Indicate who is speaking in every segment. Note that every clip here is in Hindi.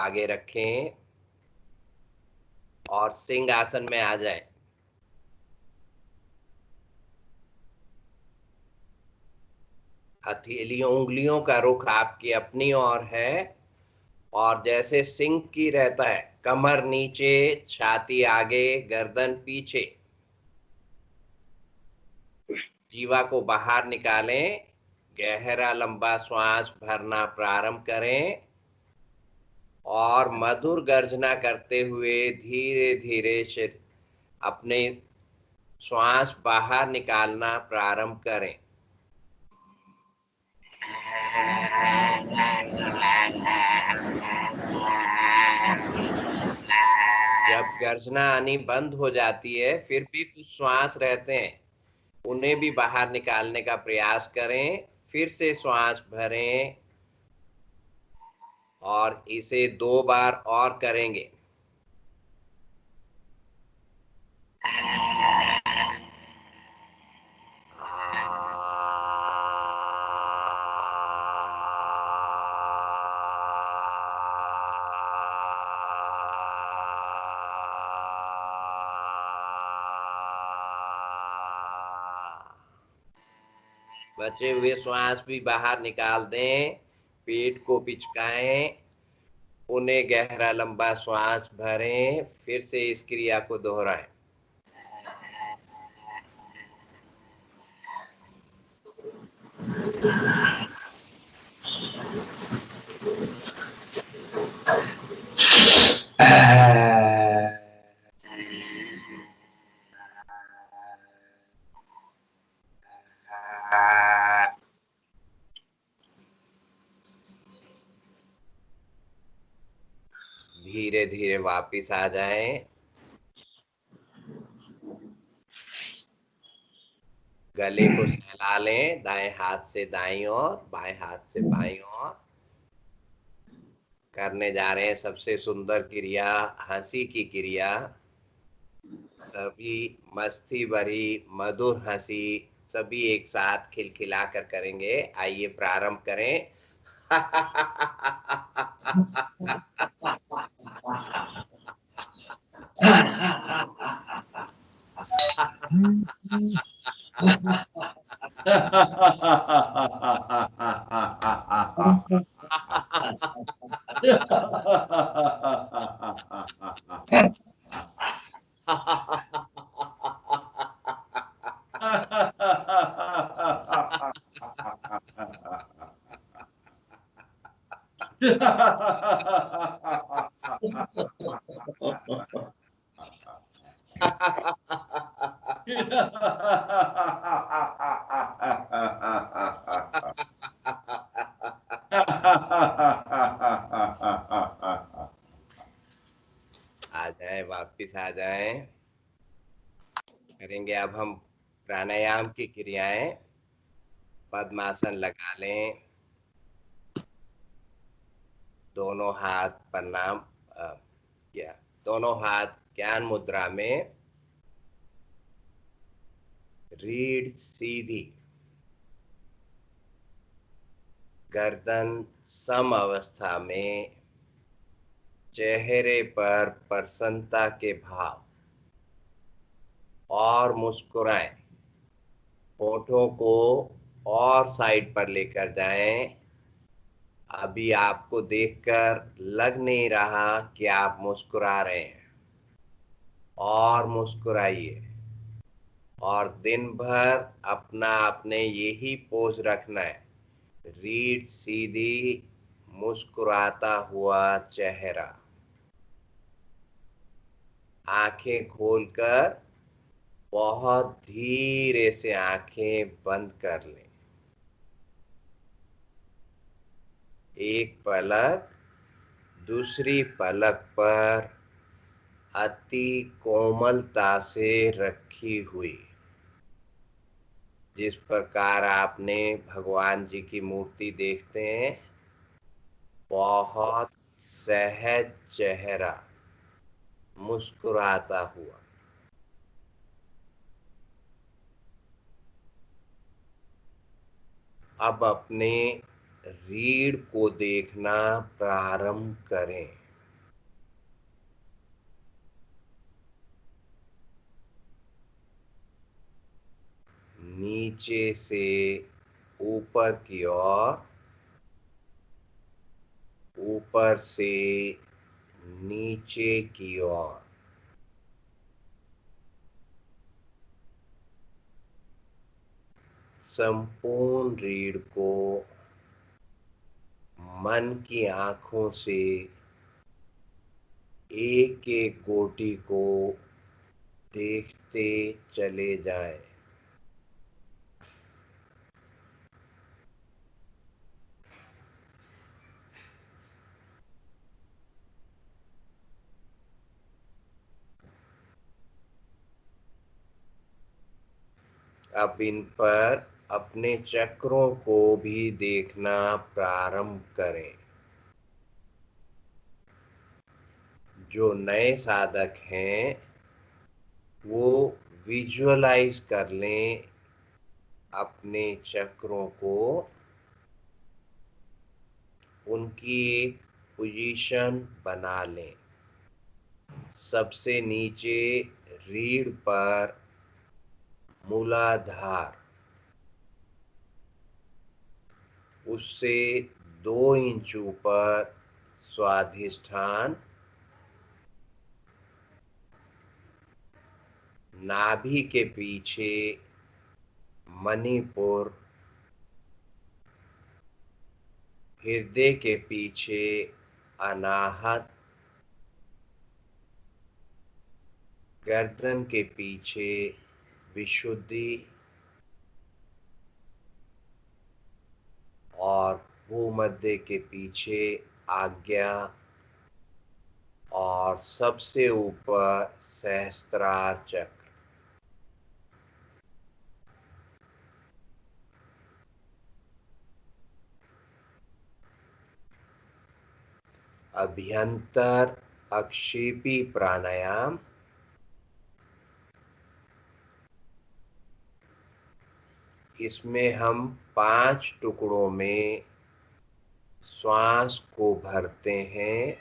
Speaker 1: आगे रखें और सिंह आसन में आ जाएं। हथेलियों उंगलियों का रुख आपकी अपनी ओर है और जैसे सिंह की रहता है, कमर नीचे, छाती आगे, गर्दन पीछे। जीवा को बाहर निकालें, गहरा लंबा श्वास भरना प्रारंभ करें और मधुर गर्जना करते हुए धीरे धीरे अपने श्वास बाहर निकालना प्रारंभ करें। जब गर्जना आनी बंद हो जाती है, फिर भी कुछ श्वास रहते हैं, उन्हें भी बाहर निकालने का प्रयास करें। फिर से श्वास भरें और इसे 2 बार और करेंगे। बचे हुए श्वास भी बाहर निकाल दें, पेट को पिचकाएं, उन्हें गहरा लंबा श्वास भरें, फिर से इस क्रिया को दोहराएं। धीरे धीरे वापिस आ जाएं। गले को सहला लें, दाएं हाथ से दाईं ओर, बाएं हाथ से बाईं ओर। करने जा रहे हैं सबसे सुंदर क्रिया, हंसी की क्रिया। सभी मस्ती भरी मधुर हंसी, सभी एक साथ खिलखिला कर करेंगे। आइए प्रारंभ करें। आ जाए, वापिस आ जाए। करेंगे अब हम प्राणायाम की क्रियाएं। पद्मासन लगा लें, दोनों हाथ प्रणाम किया, दोनों हाथ ज्ञान मुद्रा में, रीढ़ सीधी, गर्दन सम अवस्था में, चेहरे पर प्रसन्नता के भाव और मुस्कुराएं। होठों को और साइड पर लेकर जाएं। अभी आपको देखकर लग नहीं रहा कि आप मुस्कुरा रहे हैं, और मुस्कुराइए। और दिन भर अपना आपने यही पोज रखना है, रीढ़ सीधी, मुस्कुराता हुआ चेहरा। आंखें खोलकर बहुत धीरे से आंखें बंद कर लें। एक पलक दूसरी पलक पर अति कोमलता से रखी हुई। जिस प्रकार आपने भगवान जी की मूर्ति देखते हैं, बहुत सहज चेहरा, मुस्कुराता हुआ। अब अपने रीढ़ को देखना प्रारंभ करें। नीचे से ऊपर की ओर, ऊपर से नीचे की ओर। संपूर्ण रीढ़ को मन की आंखों से एक एक गोटी को देखते चले जाएं। अब इन पर अपने चक्रों को भी देखना प्रारंभ करें। जो नए साधक हैं वो विजुअलाइज कर लें अपने चक्रों को, उनकी एक पोजीशन बना लें। सबसे नीचे रीढ़ पर मूलाधार, उससे 2 इंच ऊपर स्वाधिष्ठान, नाभि के पीछे मणिपुर, हृदय के पीछे अनाहत, गर्दन के पीछे विशुद्धि और भूमध्य के पीछे आज्ञा और सबसे ऊपर सहस्त्रार चक्र। अभ्यंतर अक्षेपी प्राणायाम। इसमें हम 5 टुकड़ों में श्वास को भरते हैं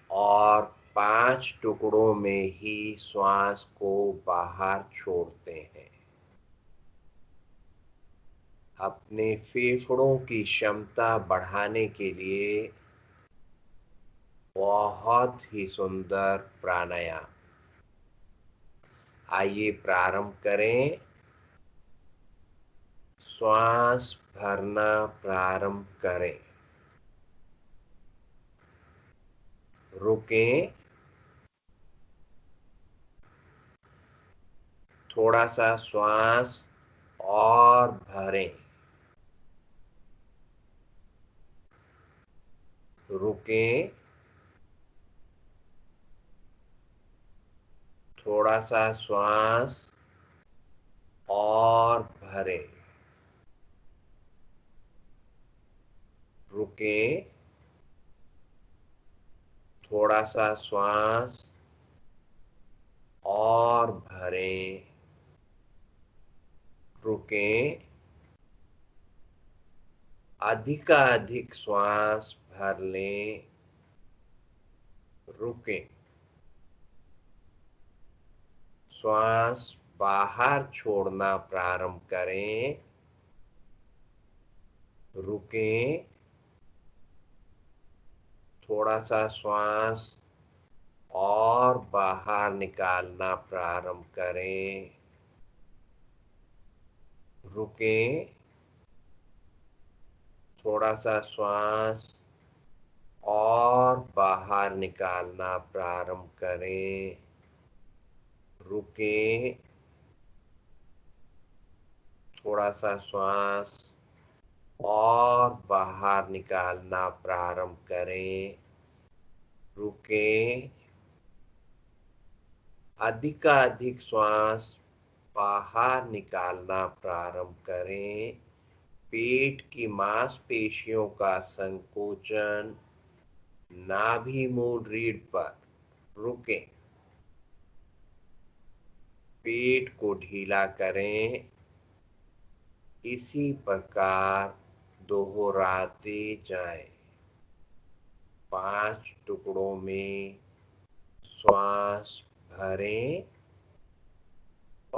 Speaker 1: और 5 टुकड़ों में ही श्वास को बाहर छोड़ते हैं। अपने फेफड़ों की क्षमता बढ़ाने के लिए बहुत ही सुंदर प्राणायाम। आइए प्रारंभ करें। श्वास भरना प्रारंभ करें। रुकें। थोड़ा सा श्वास और भरें। रुकें। थोड़ा सा श्वास और भरें। रुकें। थोड़ा सा श्वास और भरें। रुकें। अधिकाधिक श्वास भर लें। रुकें। श्वास बाहर छोड़ना प्रारंभ करें। रुकें। थोड़ा सा श्वास और बाहर निकालना प्रारंभ करें। रुकें। थोड़ा सा श्वास और बाहर निकालना प्रारंभ करें। रुकें। थोड़ा सा श्वास और बाहर निकालना प्रारंभ करें। रुकें। अधिकाधिक श्वास बाहर निकालना प्रारंभ करें। पेट की मांसपेशियों का संकोचन नाभि मूल रीढ़ पर। रुकें। पेट को ढीला करें। इसी प्रकार दोहराते जाएं। 5 टुकड़ों में श्वास भरें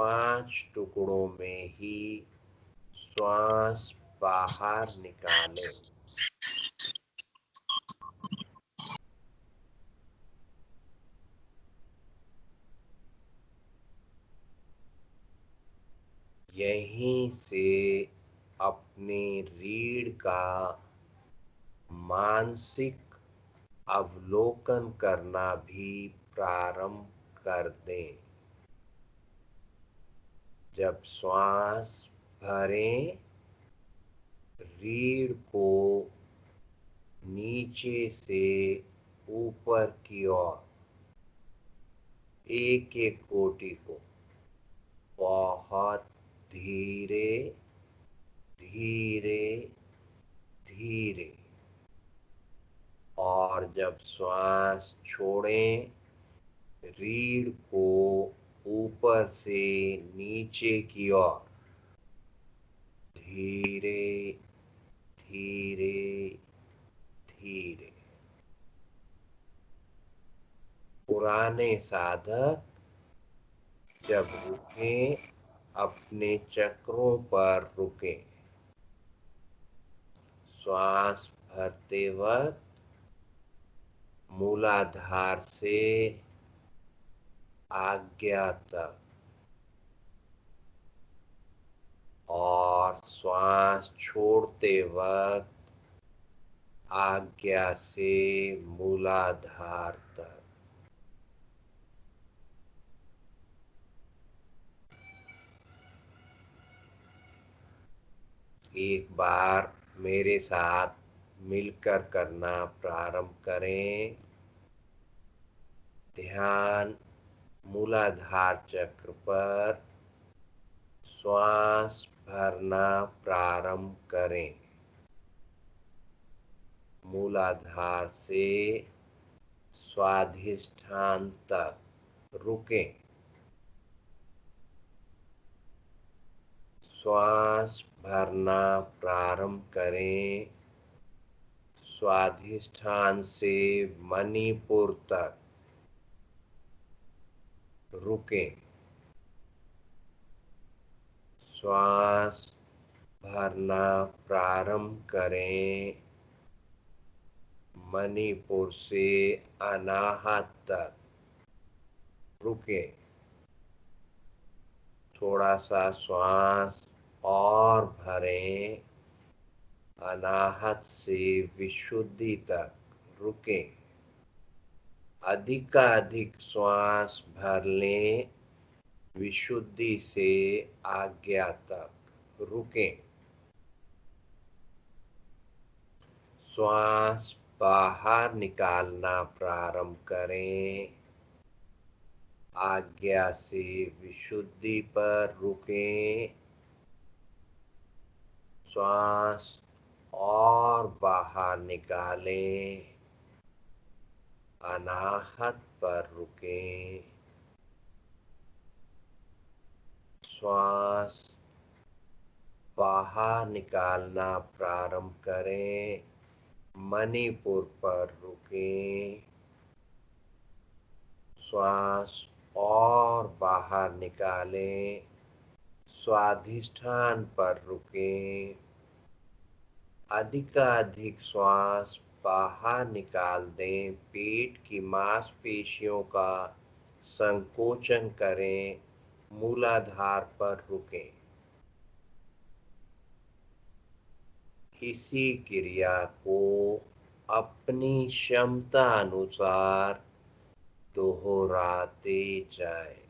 Speaker 1: 5 टुकड़ों में ही श्वास बाहर निकालें। यहीं से अपने रीढ़ का मानसिक अवलोकन करना भी प्रारंभ कर दें। जब श्वास भरें, रीढ़ को नीचे से ऊपर की ओर एक एक कोटि को बहुत धीरे धीरे धीरे, और जब श्वास छोड़ें, रीढ़ को ऊपर से नीचे की ओर धीरे धीरे धीरे। पुराने साधक जब रुकें, अपने चक्रों पर रुकें। श्वास भरते वक्त मूलाधार से आज्ञा तक, और श्वास छोड़ते वक्त आज्ञा से मूलाधार तक। एक बार मेरे साथ मिलकर करना प्रारंभ करें। ध्यान मूलाधार चक्र पर श्वास भरना प्रारंभ करें। मूलाधार से स्वाधिष्ठान तक रुकें। श्वास भरना प्रारंभ करें। स्वाधिष्ठान से मणिपुर तक रुकें। श्वास भरना प्रारंभ करें। मणिपुर से अनाहत तक रुकें। थोड़ा सा श्वास और भरें। अनाहत से विशुद्धि तक रुकें। अधिकाधिक श्वास भर लें। विशुद्धि से आज्ञा तक रुकें। श्वास बाहर निकालना प्रारंभ करें। आज्ञा से विशुद्धि पर रुकें। श्वास और बाहर निकालें। अनाहत पर रुकें। श्वास बाहर निकालना प्रारंभ करें। मणिपुर पर रुकें। श्वास और बाहर निकालें। स्वाधिष्ठान पर रुकें। अधिकाधिक श्वास बाहर निकाल दें। पेट की मांसपेशियों का संकोचन करें। मूलाधार पर रुकें। इसी क्रिया को अपनी क्षमता अनुसार दोहराते जाएं।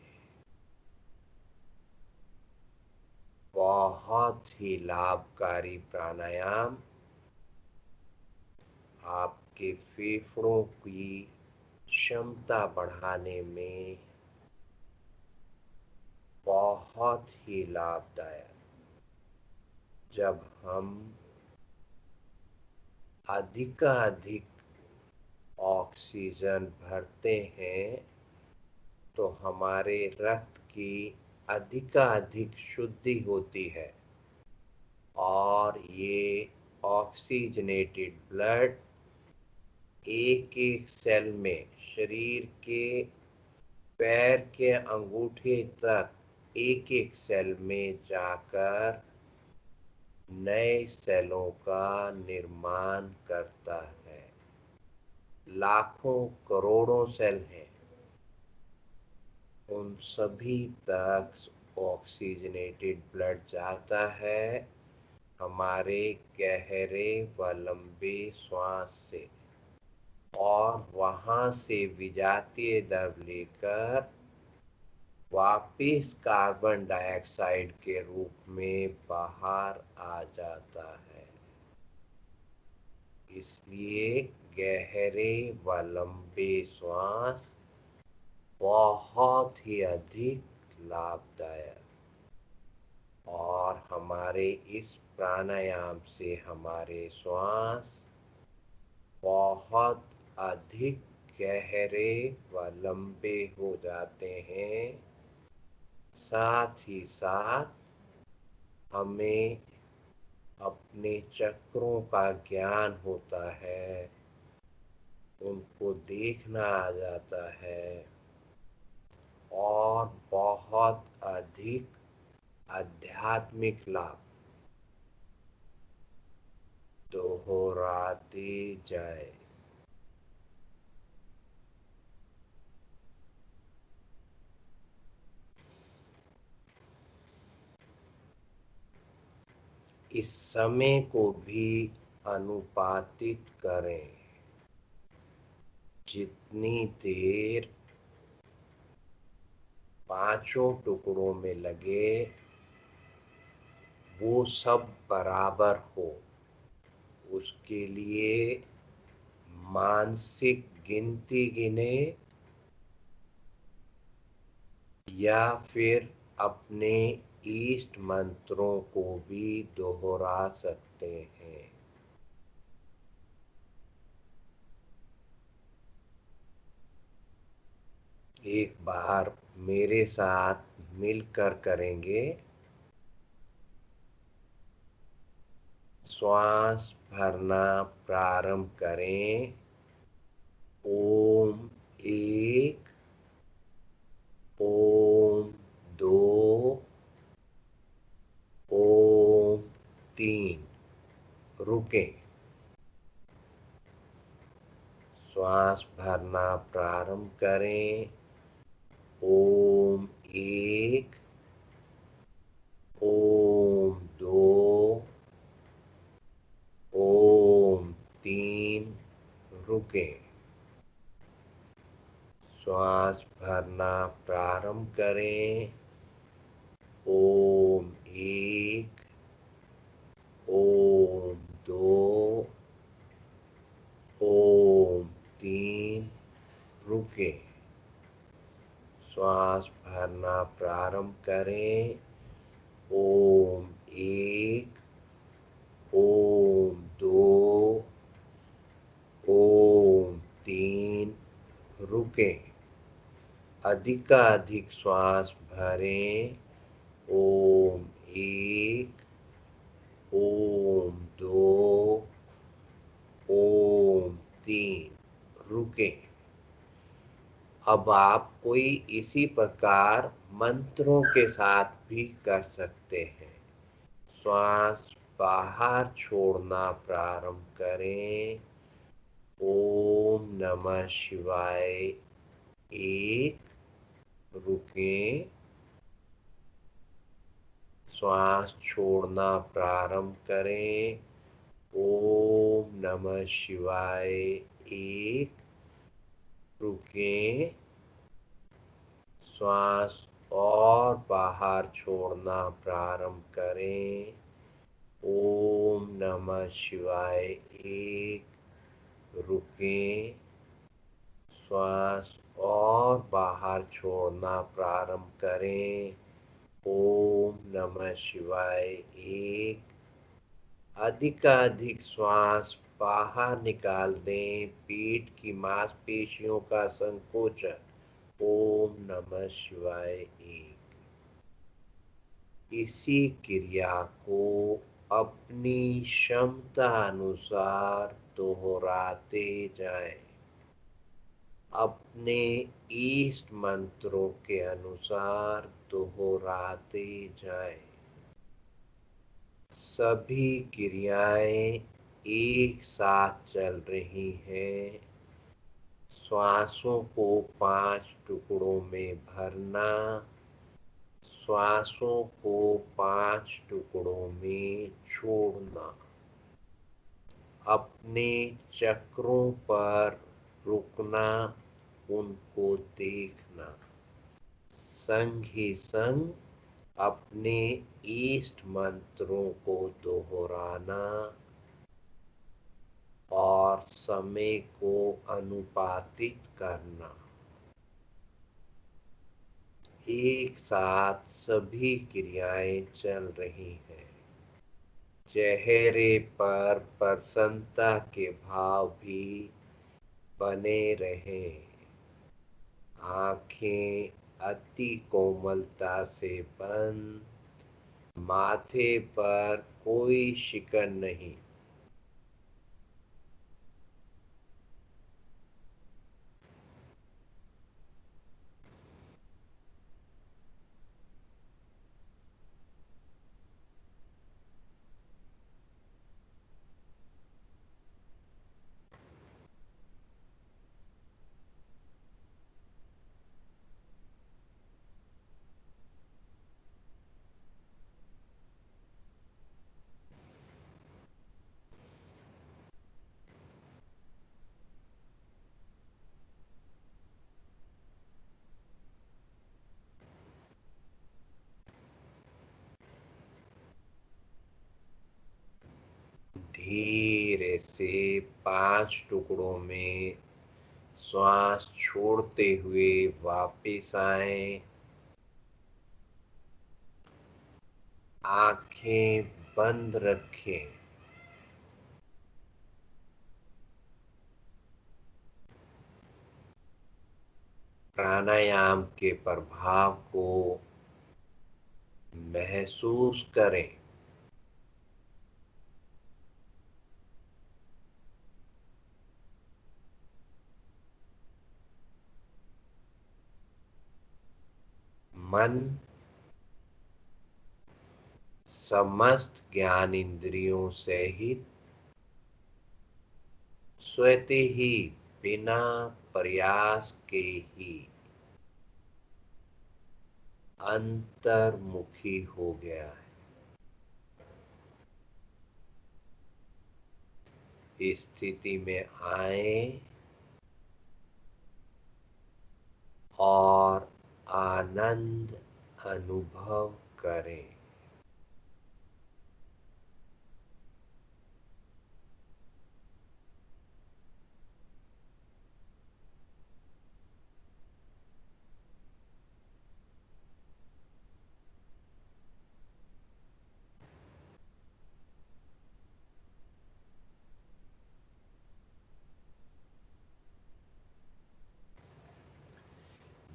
Speaker 1: बहुत ही लाभकारी प्राणायाम आपके फेफड़ों की क्षमता बढ़ाने में बहुत ही लाभदायक। जब हम अधिकाधिक ऑक्सीजन भरते हैं तो हमारे रक्त की अधिकाधिक शुद्धि होती है, और ये ऑक्सीजनेटेड ब्लड एक एक सेल में, शरीर के पैर के अंगूठे तक एक एक सेल में जाकर नए सेलों का निर्माण करता है। लाखों करोड़ों सेल हैं, उन सभी तक ऑक्सीजनेटेड ब्लड जाता है हमारे गहरे व लंबे श्वास से, और वहां से विजातीय द्रव लेकर वापिस कार्बन डाइऑक्साइड के रूप में बाहर आ जाता है। इसलिए गहरे व लंबे श्वास बहुत ही अधिक लाभदायक, और हमारे इस प्राणायाम से हमारे श्वास बहुत अधिक गहरे व लंबे हो जाते हैं। साथ ही साथ हमें अपने चक्रों का ज्ञान होता है, उनको देखना आ जाता है, और बहुत अधिक आध्यात्मिक लाभ दोहराते जाए। इस समय को भी अनुपातित करें। जितनी देर पांचों टुकड़ों में लगे वो सब बराबर हो, उसके लिए मानसिक गिनती गिने या फिर अपने ईष्ट मंत्रों को भी दोहरा सकते हैं। एक बार मेरे साथ मिलकर करेंगे। श्वास भरना प्रारंभ करें। ओम एक, ओम दो, ओम तीन। रुकें। श्वास भरना प्रारंभ करें। ओम एक, ओम दो, ओम तीन। रुकें। श्वास भरना प्रारंभ करें। ओम एक, ओम दो, ओम तीन। रुकें। श्वास भरना प्रारंभ करें। ओम एक, ओम दो, ओम तीन। रुकें। अधिकाधिक श्वास भरें। ओम एक, ओम दो, ओम तीन। रुकें। अब आप कोई इसी प्रकार मंत्रों के साथ भी कर सकते हैं। श्वास बाहर छोड़ना प्रारंभ करें। ओम नमः शिवाय एक। रुकें। श्वास छोड़ना प्रारंभ करें। ओम नमः शिवाय एक। रुकें। श्वास और बाहर छोड़ना प्रारंभ करें। ओम नमः शिवाय एक। रुकें। श्वास और बाहर छोड़ना प्रारंभ करें। ओम नमः शिवाय एक। अधिकाधिक श्वास बाहर निकाल दें। पीठ की मांसपेशियों का संकोचन। ओम नमः शिवाय एक। इसी क्रिया को अपनी क्षमता अनुसार दोहराते जाएं। अपने ईष्ट मंत्रों के अनुसार दोहराते जाएं। सभी क्रियाएं एक साथ चल रही हैं। श्वासों को 5 टुकड़ों में भरना, श्वासों को 5 टुकड़ों में छोड़ना। अपने चक्रों पर रुकना, उनको देखना। संग ही संग अपने ईष्ट मंत्रों को दोहराना और समय को अनुपातित करना। एक साथ सभी क्रियाएं चल रही हैं। चेहरे पर प्रसन्नता के भाव भी बने रहें। आंखें अति कोमलता से बंद, माथे पर कोई शिकन नहीं। धीरे से 5 टुकड़ों में श्वास छोड़ते हुए वापस आए। आंखें बंद रखें। प्राणायाम के प्रभाव को महसूस करें। मन समस्त ज्ञान इंद्रियों सहित स्वतः ही बिना प्रयास के ही अंतर्मुखी हो गया है। इस स्थिति में आए और आनंद अनुभव करें।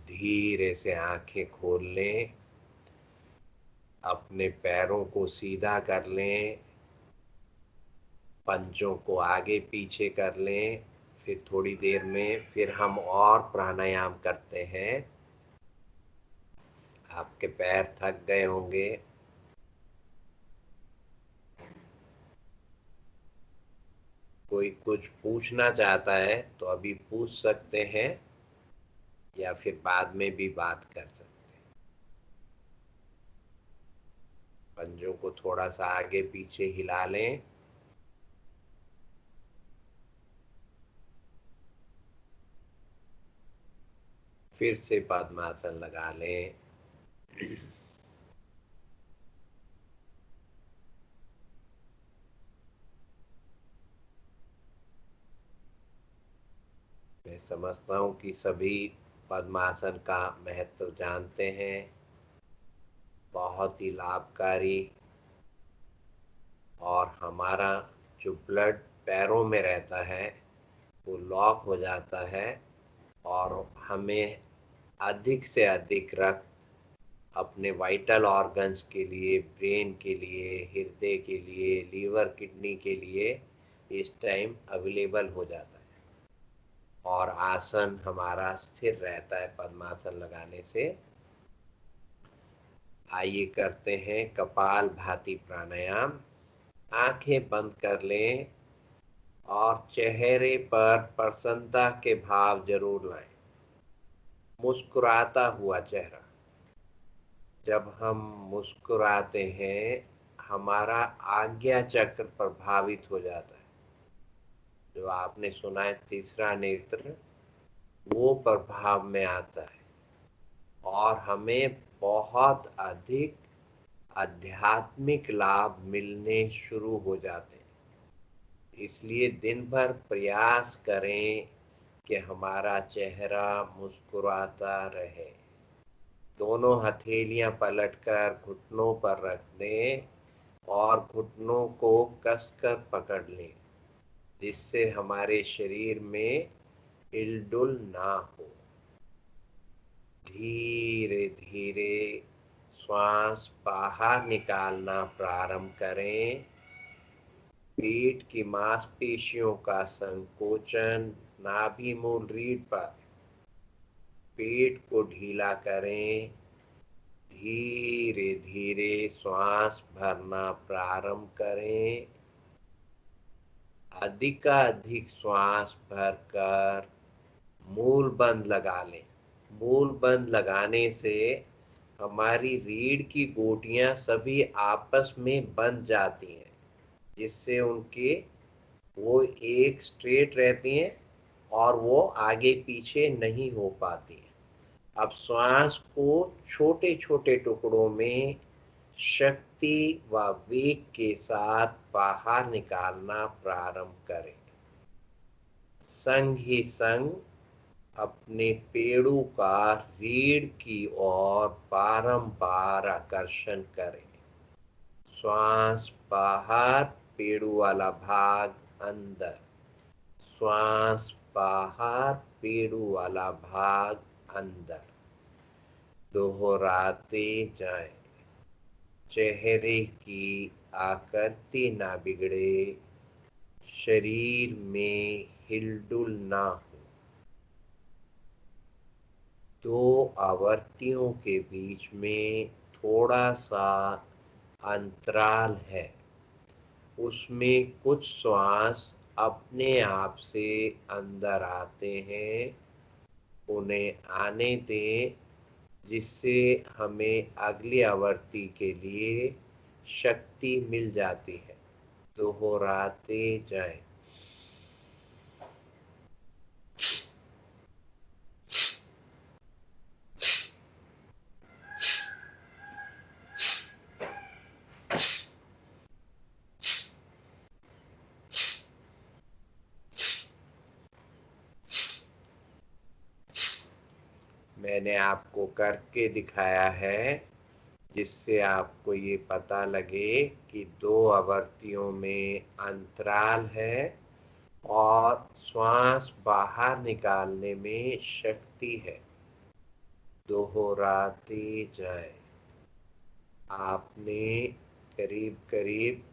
Speaker 1: धीरे से आंखें खोल लें। अपने पैरों को सीधा कर लें। पंजों को आगे पीछे कर लें। फिर थोड़ी देर में फिर हम और प्राणायाम करते हैं। आपके पैर थक गए होंगे। कोई कुछ पूछना चाहता है तो अभी पूछ सकते हैं या फिर बाद में भी बात कर सकते हैं। पंजों को थोड़ा सा आगे पीछे हिला लें। फिर से पद्मासन लगा लें। मैं समझता हूँ कि सभी पद्मासन का महत्व जानते हैं। बहुत ही लाभकारी और हमारा जो ब्लड पैरों में रहता है वो लॉक हो जाता है और हमें अधिक से अधिक रक्त अपने वाइटल ऑर्गन्स के लिए, ब्रेन के लिए, हृदय के लिए, लीवर किडनी के लिए इस टाइम अवेलेबल हो जाता है। और आसन हमारा स्थिर रहता है पद्मासन लगाने से। आइए करते हैं कपाल भाती प्राणायाम। आंखें बंद कर लें और चेहरे पर प्रसन्नता के भाव जरूर लाएं। मुस्कुराता हुआ चेहरा। जब हम मुस्कुराते हैं हमारा आज्ञा चक्र प्रभावित हो जाता है। जो आपने सुना है तीसरा नेत्र, वो प्रभाव में आता है और हमें बहुत अधिक आध्यात्मिक लाभ मिलने शुरू हो जाते हैं। इसलिए दिन भर प्रयास करें कि हमारा चेहरा मुस्कुराता रहे। दोनों हथेलियां पलटकर घुटनों पर रख दें और घुटनों को कसकर पकड़ लें, जिससे हमारे शरीर में हिलडुल ना हो। धीरे धीरे श्वास बाहर निकालना प्रारंभ करें। पीठ की मांसपेशियों का संकोचन, नाभि मूल रीढ़ पर। पेट को ढीला करें। धीरे धीरे श्वास भरना प्रारंभ करें। अधिकाधिक श्वास भरकर मूल बंद लगा लें। मूल बंद लगाने से हमारी रीढ़ की बोटियां सभी आपस में बंध जाती हैं, जिससे उनके वो एक स्ट्रेट रहती हैं और वो आगे पीछे नहीं हो पाती हैं। अब श्वास को छोटे छोटे टुकड़ों में शक्ति व वेग के साथ बाहर निकालना प्रारंभ करें। संग ही संग अपने पेड़ों का रीढ़ की ओर बारंबार आकर्षण करें। श्वास बाहर, पेड़ों वाला भाग अंदर। श्वास बाहर, पेड़ों वाला भाग अंदर। दोहराते जाएं। चेहरे की आकृति ना बिगड़े, शरीर में हिलडुल ना हो। दो आवृत्तियों के बीच में थोड़ा सा अंतराल है, उसमें कुछ श्वास अपने आप से अंदर आते हैं, उन्हें आने दें, जिससे हमें अगली आवृत्ति के लिए शक्ति मिल जाती है। दोहराते जाएं। मैंने आपको करके दिखाया है, जिससे आपको ये पता लगे कि दो आवृत्तियों में अंतराल है और श्वास बाहर निकालने में शक्ति है। दोहराते जाएं। आपने करीब करीब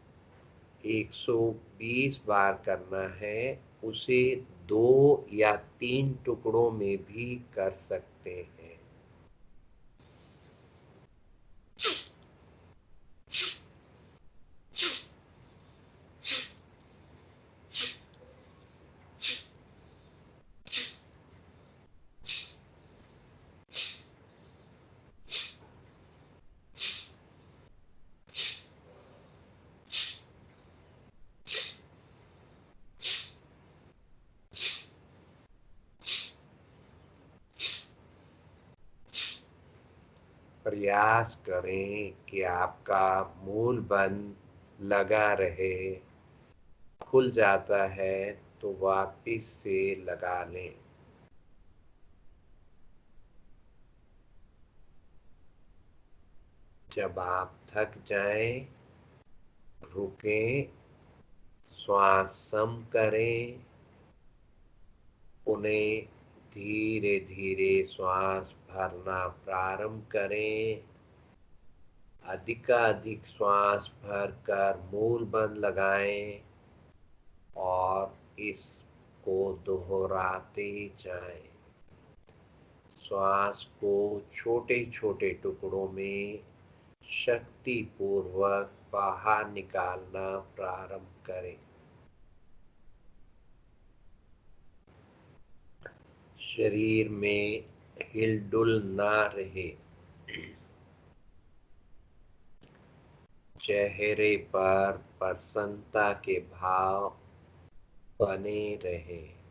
Speaker 1: 120 बार करना है। उसे 2 या 3 टुकड़ों में भी कर सकते हैं। प्रयास करें कि आपका मूल बंद लगा रहे। खुल जाता है तो वापिस से लगा लें। जब आप थक जाएं, रुकें, श्वास सम करें, उन्हें धीरे धीरे श्वास भरना प्रारंभ करें। अधिकाधिक श्वास भरकर मूल बंद लगाएं और इस को दोहराते जाएं। श्वास को छोटे छोटे टुकड़ों में शक्ति पूर्वक बाहर निकालना प्रारंभ करें। शरीर में हिलडुल ना रहे। चेहरे पर प्रसन्नता के भाव बने रहे।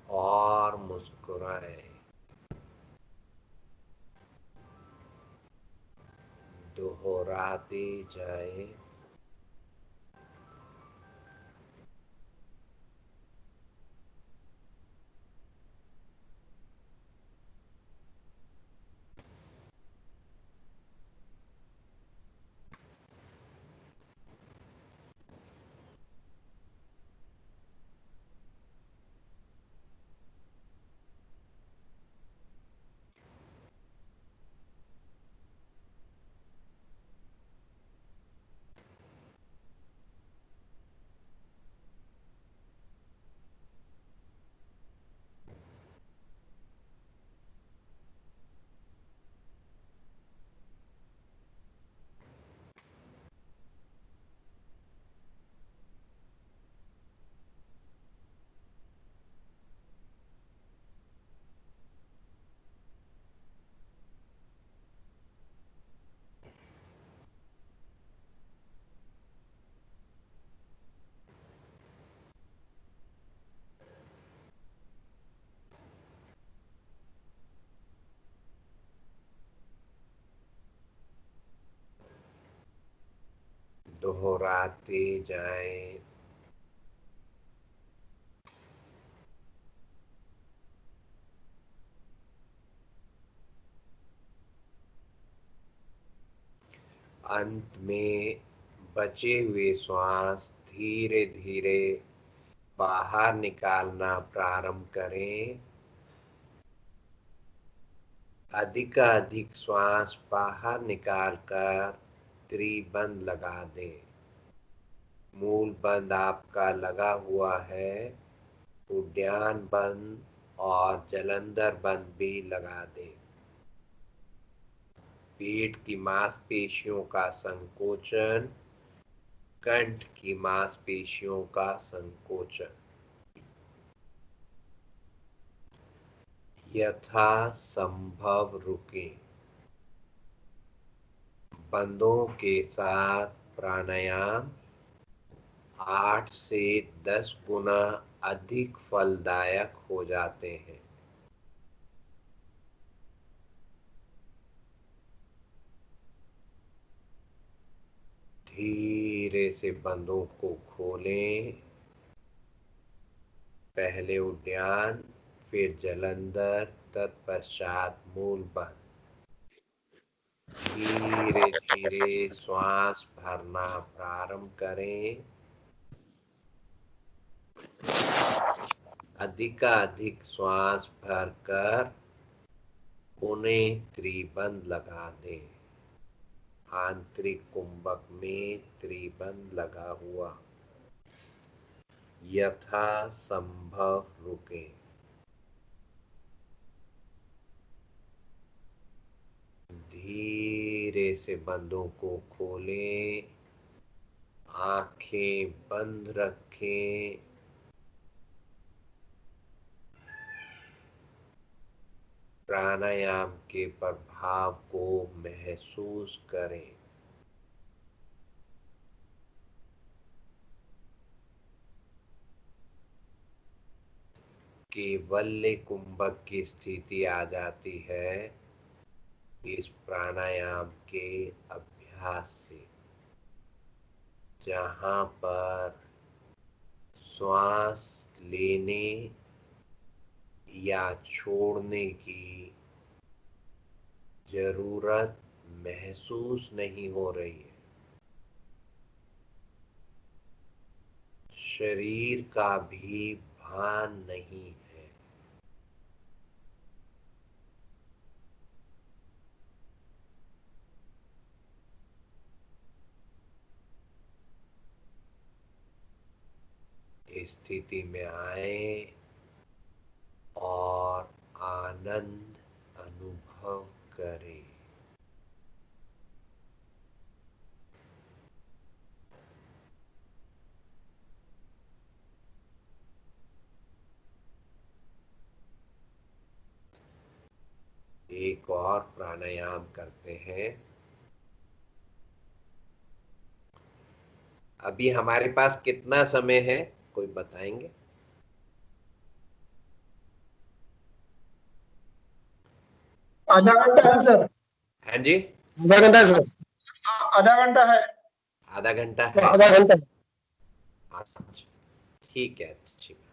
Speaker 1: और मुस्कुराएं। दोहराते जाएं। दोहराते जाएं। अंत में बचे हुए श्वास धीरे धीरे बाहर निकालना प्रारंभ करें। अधिकाधिक श्वास बाहर निकालकर त्रिबंध लगा दें। मूल बंद आपका लगा हुआ है। उद्यान बंद और जलंधर बंद भी लगा दें। पेट की मांसपेशियों का संकोचन, कंठ की मांसपेशियों का संकोचन यथा संभव रुकें। बंदों के साथ प्राणायाम 8 से 10 गुना अधिक फलदायक हो जाते हैं। धीरे से बंदों को खोलें। पहले उद्यान, फिर जलंधर, तत्पश्चात मूल बंद। धीरे धीरे श्वास भरना प्रारंभ करें। अधिकाधिक श्वास भरकर उन्हें त्रिबंध लगा दें। आंतरिक कुंभक में त्रिबंध लगा हुआ यथा संभव रुके। धीरे से बंदों को खोलें। आंखें बंद रखें। प्राणायाम के प्रभाव को महसूस करें। केवल्य कुंभक की स्थिति आ जाती है इस प्राणायाम के अभ्यास से, जहाँ पर श्वास लेने या छोड़ने की जरूरत महसूस नहीं हो रही है। शरीर का भी भान नहीं है। स्थिति में आए और आनंद अनुभव करें। एक और प्राणायाम करते हैं। अभी हमारे पास कितना समय है, कोई बताएंगे?
Speaker 2: आधा घंटा है सर।
Speaker 1: हाँ जी,
Speaker 2: आधा घंटा है सर। आधा घंटा है।
Speaker 1: आधा घंटा है।
Speaker 2: आधा घंटा।
Speaker 1: अच्छा, ठीक है, ठीक है।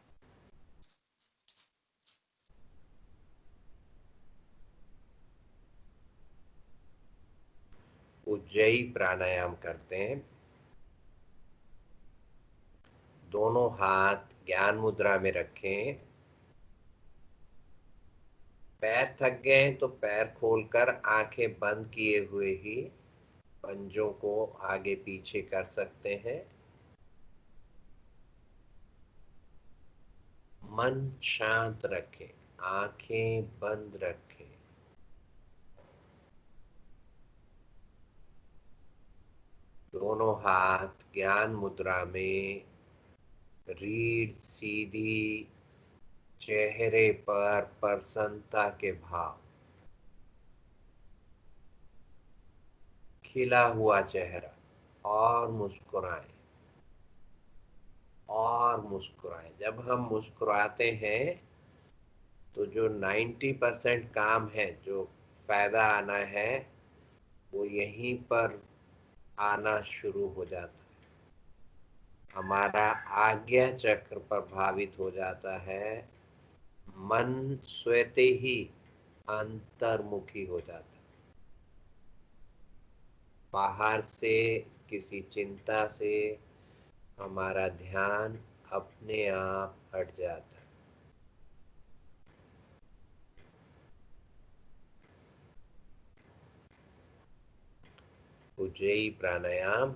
Speaker 1: उज्जयी प्राणायाम करते हैं। दोनों हाथ ज्ञान मुद्रा में रखें। पैर थक गए हैं तो पैर खोलकर आंखें बंद किए हुए ही पंजों को आगे पीछे कर सकते हैं। मन शांत रखें, आंखें बंद रखें। दोनों हाथ ज्ञान मुद्रा में, रीढ़ सीधी, चेहरे पर प्रसन्नता के भाव, खिला हुआ चेहरा, और मुस्कुराएं और मुस्कुराएं। जब हम मुस्कुराते हैं तो जो 90% काम है, जो फायदा आना है, वो यहीं पर आना शुरू हो जाता है। हमारा आज्ञा चक्र प्रभावित हो जाता है। मन स्वतः ही अंतर्मुखी हो जाता है। बाहर से किसी चिंता से हमारा ध्यान अपने आप हट जाता है। उज्जयी प्राणायाम।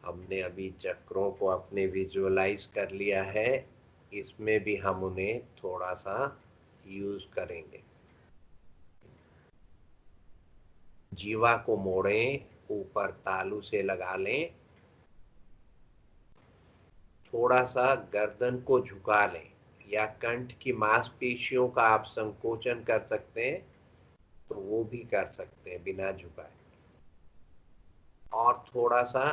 Speaker 1: हमने अभी चक्रों को अपने विजुअलाइज कर लिया है, इसमें भी हम उन्हें थोड़ा सा यूज करेंगे। जीवा को मोड़ें, ऊपर तालू से लगा लें। थोड़ा सा गर्दन को झुका लें, या कंठ की मांसपेशियों का आप संकोचन कर सकते हैं तो वो भी कर सकते हैं बिना झुकाए। और थोड़ा सा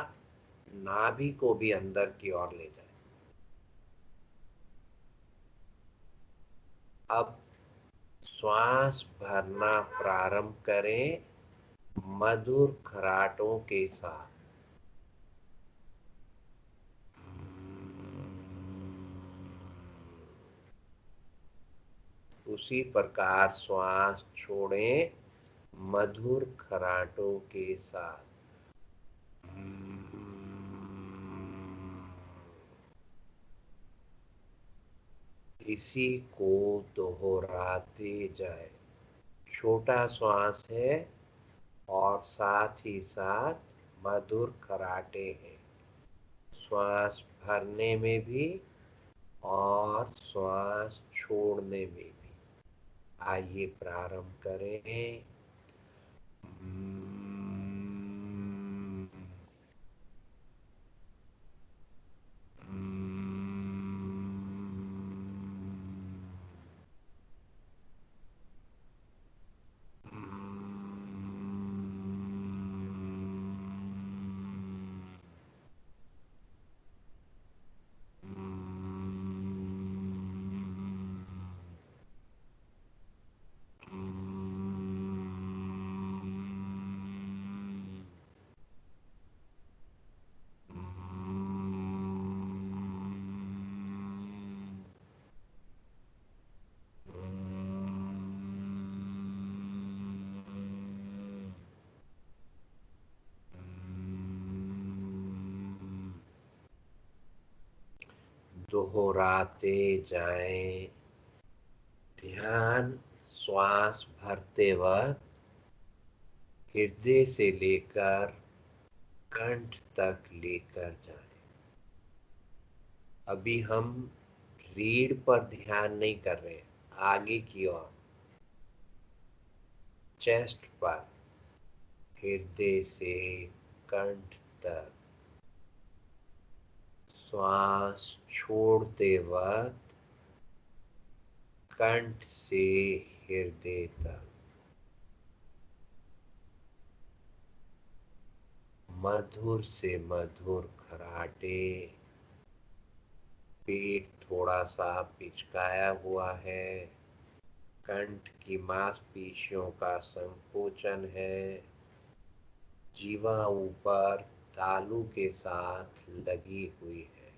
Speaker 1: नाभि को भी अंदर की ओर ले जाए। अब श्वास भरना प्रारंभ करें मधुर खराटों के साथ। उसी प्रकार श्वास छोड़ें मधुर खराटों के साथ। इसी को दोहराते जाए। छोटा श्वास है और साथ ही साथ मधुर खराटे हैं, श्वास भरने में भी और श्वास छोड़ने में भी। आइए प्रारंभ करें। दोहराते जाएं। ध्यान श्वास भरते वक्त हृदय से लेकर कंठ तक लेकर जाए। अभी हम रीढ़ पर ध्यान नहीं कर रहे, आगे की ओर, चेस्ट पर, हृदय से कंठ तक। श्वास छोड़ते वक्त कंठ से हृदय तक। मधुर से मधुर खराटे। पेट थोड़ा सा पिचकाया हुआ है। कंठ की मांसपेशियों का संकोचन है। जीवा ऊपर तालू के साथ लगी हुई है।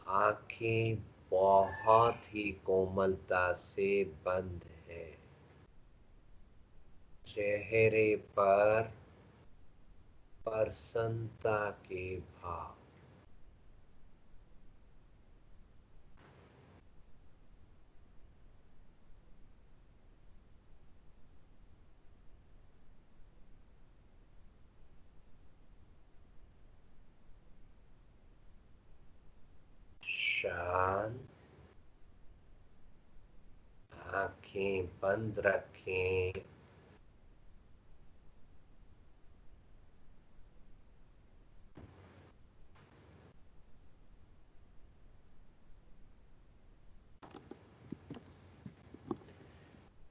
Speaker 1: आंखें बहुत ही कोमलता से बंद है। चेहरे पर प्रसन्नता के भाव। शांत। आंखें बंद रखें।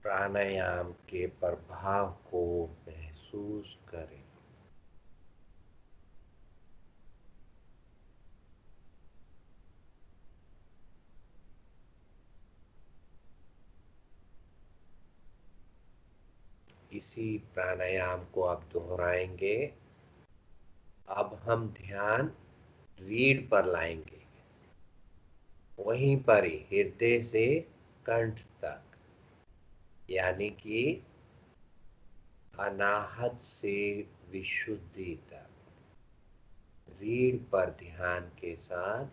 Speaker 1: प्राणायाम के प्रभाव को महसूस करें। इसी प्राणायाम को आप दोहराएंगे। अब हम ध्यान रीढ़ पर लाएंगे, वहीं पर ही हृदय से कंठ तक, यानी कि अनाहत से विशुद्धि तक। रीढ़ पर ध्यान के साथ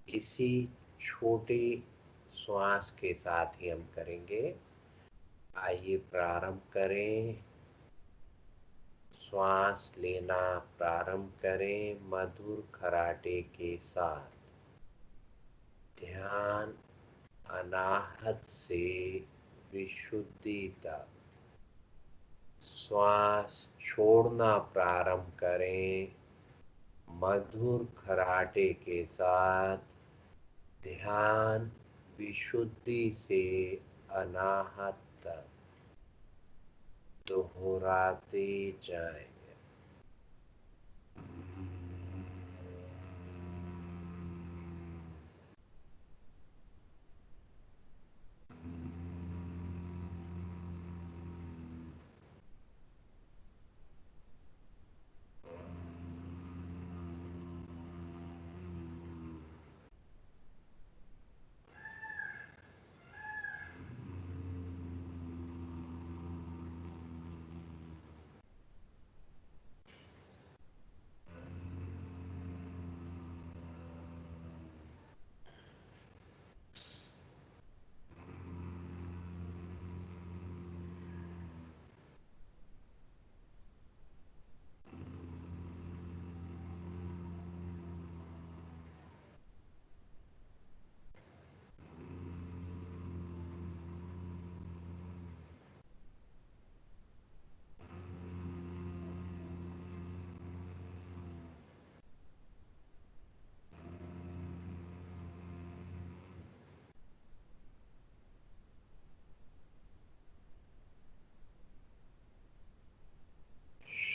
Speaker 1: इसी छोटे श्वास के साथ ही हम करेंगे। आइए प्रारंभ करें। श्वास लेना प्रारंभ करें मधुर खराटे के साथ। ध्यान अनाहत से विशुद्धि तक। श्वास छोड़ना प्रारंभ करें मधुर खराटे के साथ। ध्यान विशुद्धि से अनाहत तक दोहराते जाएं।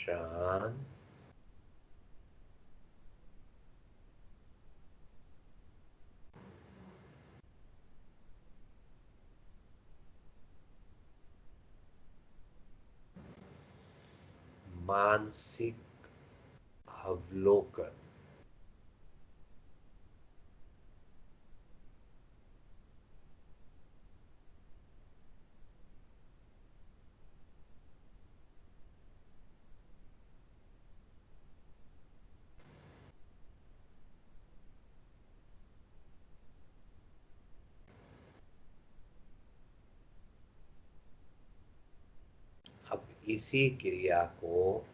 Speaker 1: शांत। मानसिक अवलोकन। अब इसी क्रिया को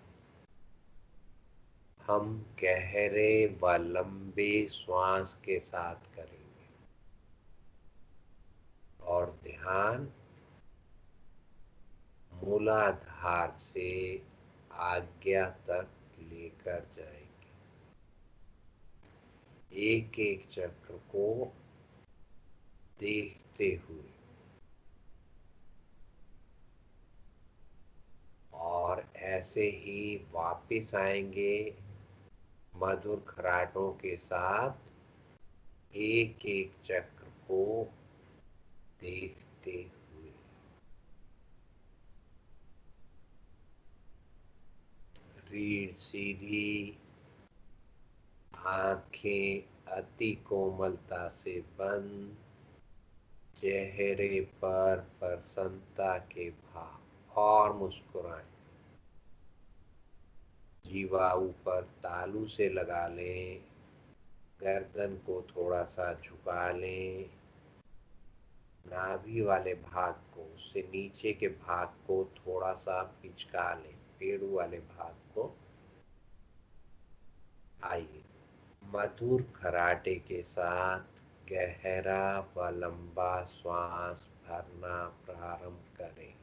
Speaker 1: हम गहरे व लंबे श्वास के साथ करेंगे और ध्यान मूलाधार से आज्ञा तक लेकर जाएंगे। एक एक चक्र को देखते हुए और ऐसे ही वापिस आएंगे मधुर खराटों के साथ एक एक चक्र को देखते हुए। रीढ़ सीधी, आंखें अति कोमलता से बंद, चेहरे पर प्रसन्नता के भाव और मुस्कुराएं। जीवा ऊपर तालू से लगा लें, गर्दन को थोड़ा सा झुका लें, नाभि वाले भाग को, उससे नीचे के भाग को थोड़ा सा पिचका लें, पेड़ू वाले भाग को। आइए मधुर खराटे के साथ गहरा व लंबा श्वास भरना प्रारंभ करें।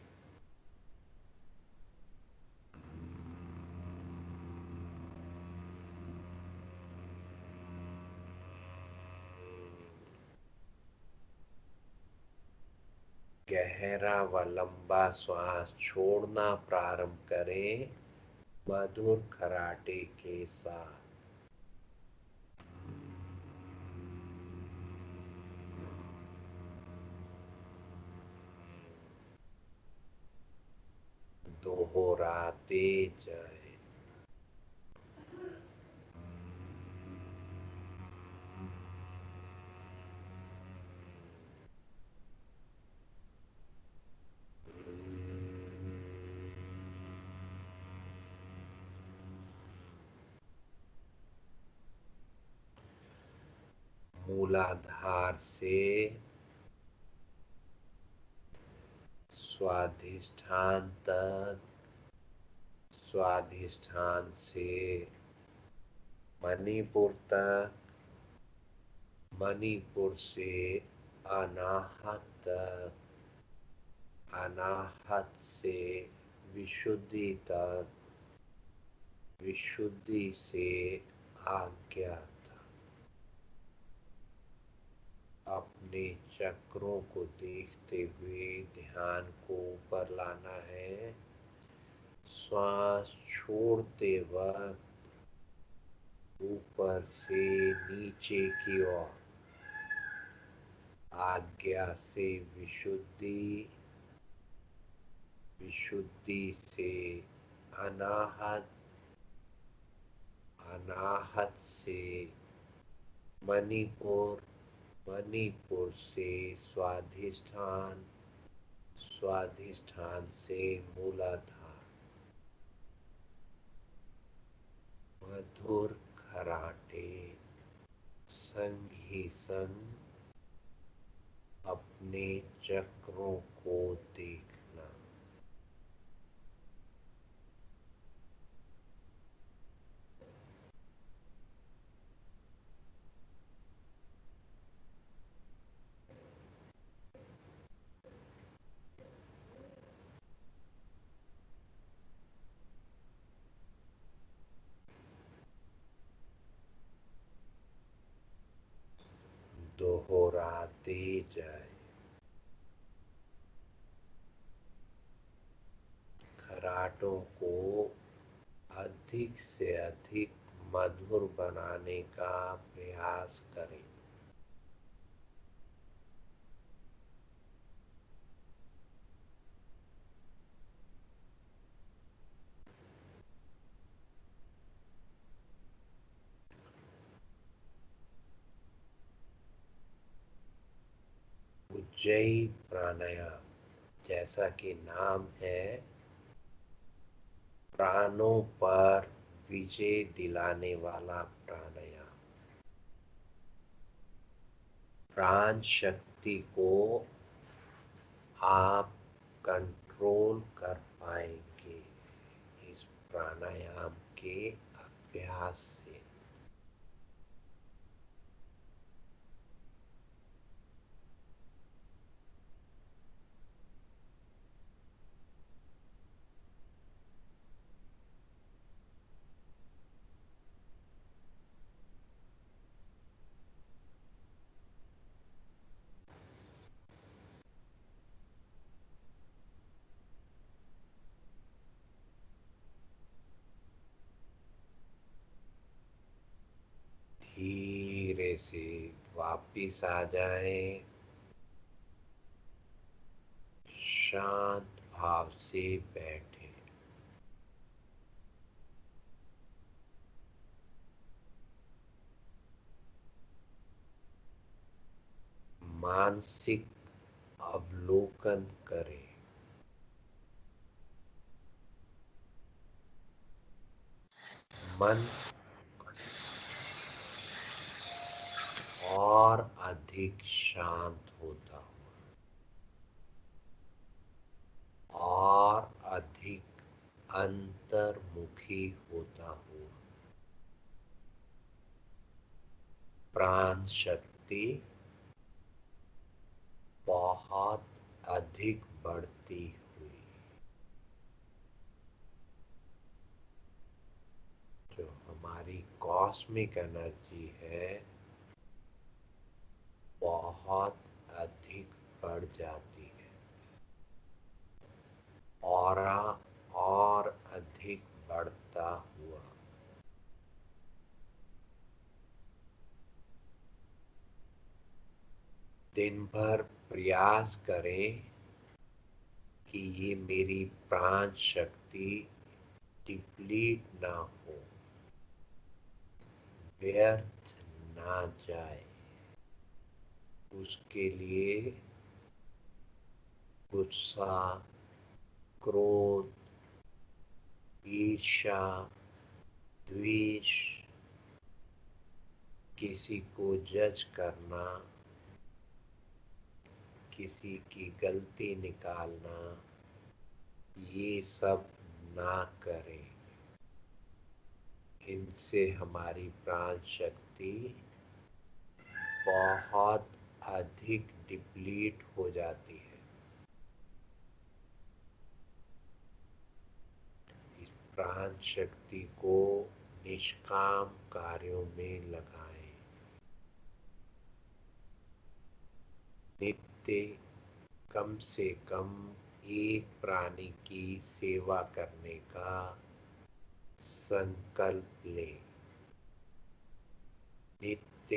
Speaker 1: गहरा व लंबा श्वास छोड़ना प्रारंभ करें मधुर खराटे के साथ। दोहराते जाए। मूलाधार से स्वाधिष्ठान तक, स्वाधिष्ठान से मणिपुर तक, मणिपुर से अनाहत तक, अनाहत से विशुद्धि तक, विशुद्धि से आज्ञा तक। अपने चक्रों को देखते हुए ध्यान को ऊपर लाना है। श्वास छोड़ते वक्त ऊपर से नीचे की ओर आज्ञा से विशुद्धि, विशुद्धि से अनाहत, अनाहत से मणिपुर, मणिपुर से स्वाधिष्ठान, स्वाधिष्ठान से मूलाधार। मधुर खराटे संग ही संग अपने चक्रों को देखना। दोहराते जाए। खराटों को अधिक से अधिक मधुर बनाने का प्रयास करें। उज्जयी प्राणायाम, जैसा कि नाम है, प्राणों पर विजय दिलाने वाला प्राणायाम। प्राण शक्ति को आप कंट्रोल कर पाएंगे इस प्राणायाम के। अभ्यास से। धीरे से वापिस आ जाए, शांत भाव से बैठे। मानसिक अवलोकन करें। मन और अधिक शांत होता हुआ और अधिक अंतर्मुखी होता हुआ प्राण शक्ति बहुत अधिक बढ़ती हुई, जो हमारी कॉस्मिक एनर्जी है बहुत अधिक बढ़ जाती है। ऑरा और अधिक बढ़ता हुआ। दिन भर प्रयास करें कि ये मेरी प्राण शक्ति डिप्लीट ना हो, व्यर्थ ना जाए। उसके लिए गुस्सा, क्रोध, ईर्ष्या, द्वेष, किसी को जज करना, किसी की गलती निकालना, ये सब ना करें। इनसे हमारी प्राण शक्ति बहुत अधिक डिप्लीट हो जाती है। इस प्राण शक्ति को निष्काम कार्यों में लगाएं। नित्य कम से कम एक प्राणी की सेवा करने का संकल्प लें। नित्य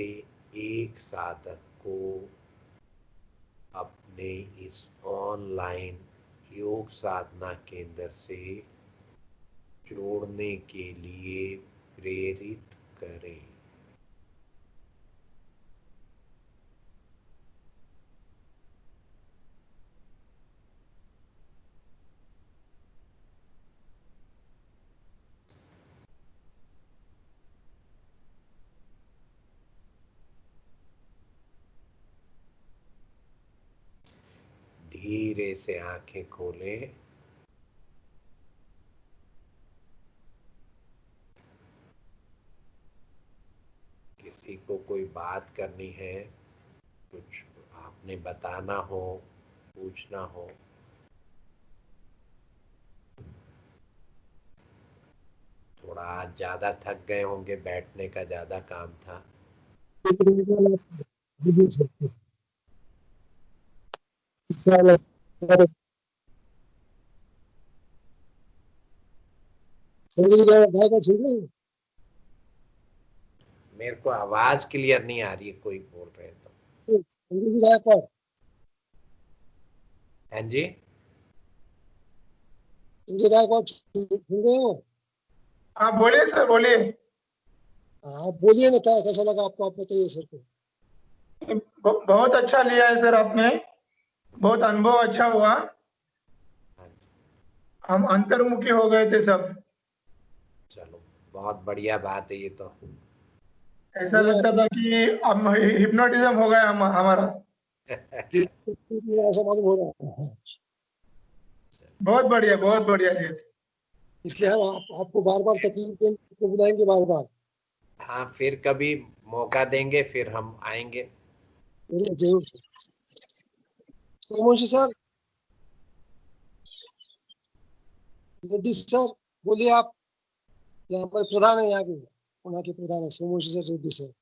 Speaker 1: एक साधक को अपने इस ऑनलाइन योग साधना केंद्र से जोड़ने के लिए प्रेरित करें। धीरे से आंखें खोलें। किसी को कोई बात करनी है, कुछ आपने बताना हो, पूछना हो, थोड़ा आज ज्यादा थक गए होंगे, बैठने का ज्यादा काम था। मेरे को आवाज क्लियर नहीं आ रही है, कोई बोल रहे तो। हाँ जी,
Speaker 2: हाँ बोलिए सर, बोलिए।
Speaker 3: आप बोलिए ना, क्या कैसा लगा आपको, आप बताइए सर को।
Speaker 2: बहुत अच्छा लिया है सर आपने, बहुत अनुभव अच्छा हुआ। हम अंतर्मुखी हो गए थे सब।
Speaker 1: चलो बहुत बढ़िया बात है ये तो।
Speaker 2: ऐसा लगता था कि अब हिप्नोटिज्म हो गया हमारा।
Speaker 3: ऐसा मालूम हो रहा है।
Speaker 2: बहुत बढ़िया जी।
Speaker 3: इसलिए हम आपको बार बार तकलीफ दें आपको बुलाएंगे बार बार।
Speaker 1: हाँ, फिर कभी मौका देंगे, फिर हम आएंगे।
Speaker 3: जरूर जरूर sir. Somvanshi sir, Reddy sir, बोलिए आप। यहाँ पर प्रधान है, यहाँ के पुणे के प्रधान है Somvanshi sir, Reddy sir.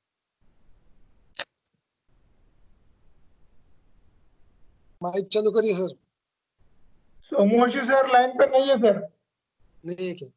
Speaker 3: Mic चालू करिए सर।
Speaker 2: सोमवंशी सर लाइन पे नहीं है सर।
Speaker 3: नहीं है क्या?